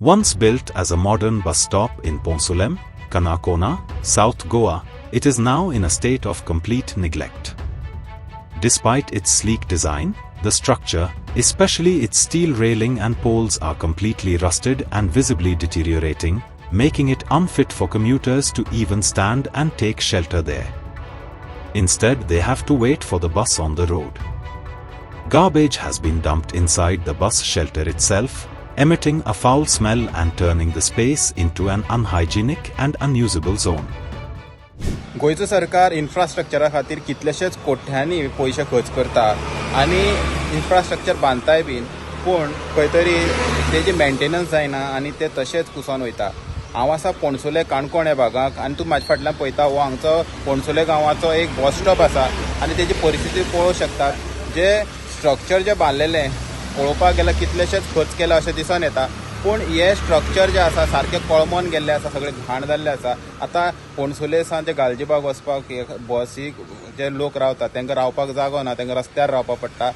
Once built as a modern bus stop in Ponsulem, Kanakona, South Goa, it is now in a state of complete neglect. Despite its sleek design, the structure, especially its steel railing and poles, are completely rusted and visibly deteriorating, making it unfit for commuters to even stand and take shelter there. Instead, they have to wait for the bus on the road. Garbage has been dumped inside the bus shelter itself, emitting a foul smell and turning the space into an unhygienic and unusable zone. गोयचो सरकार इन्फ्रास्ट्रक्चरा खातीर कितलेशेच कोट्यांनी पयशे खर्च करता आनी infrastructure बांदताय bin, पूण खंय तरी तेजी मेंटेनन्स जायना आनी ते तशेंच कुसोन वयता. हांव आसा पणसुले काणकोण ह्या भागाक आनी तूं म्हाजे फाटल्यान पळयता हो हांगचो पणसुले गांवाचो एक बस स्टॉप आसा आनी तेजी परिस्थिती पळोवंक शकतात. जे स्ट्रक्चर जे बांदलेलें पळोवपाक गेल्यार कितलेशेच खर्च केला अशें दिसून येता, पूण हे स्ट्रक्चर जे आसा सारकें कळमोन गेल्ले आसा, सगळे घाण जाल्ले आसा. आतां पणसुले सावन ते गालजीबाग वचपाक बसीक जे लोक रावतात तांकां रावपाक जागो ना, तांकां रस्त्यार रावपाक पडटा.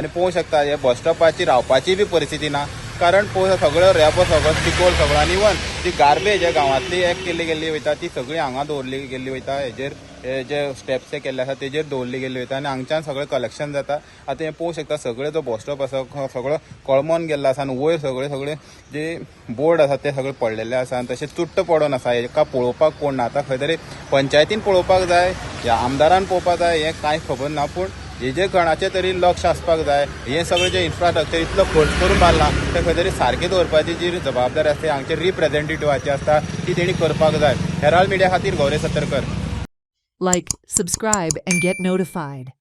आनी पळोवंक शकता हे बस स्टॉपाची रावपाची बी परिस्थिती ना, कारण पळोवंक सगळो रेबो सगळो चिकोल सगळो आनी इवन जी गार्बेज हे गांवांतली एक केल्ली गेल्ली वयता ती सगळी हांगा दवरली गेल्ली वयता. हेजेर हे जे स्टेप्स केल्ले आसा तेजेर दवरली गेल्ली वयता आनी हांगच्यान सगळें कलेक्शन जाता. आतां हें पळोवंक शकता सगळे जो बस स्टॉप आसा सगळो कळमोन गेल्लो आसा आनी वयर सगळे जे बोर्ड आसा ते सगळे पडलेले आसा आनी तशें चुट्ट पडून आसा. हेका पळोवपाक कोण ना. आतां खंय तरी पंचायतीन पळोवपाक जाय या आमदारान पळोवपाक जाय हें कांय खबर ना, पूण हेजे कोणाचें तरी लक्ष आसपाक जाय. हें सगळें जे इन्फ्रास्ट्रक्चर इतलो खर्च करून बांदलां तें खंय तरी सारकें दवरपाची जी जबाबदारी आसता ती हांगचे रिप्रेझेंटेटिव्हाची आसता ती तेणी करपाक जाय. हेराल्ड मिडिया खातीर Gauri Satarkar. Like, subscribe and get notified.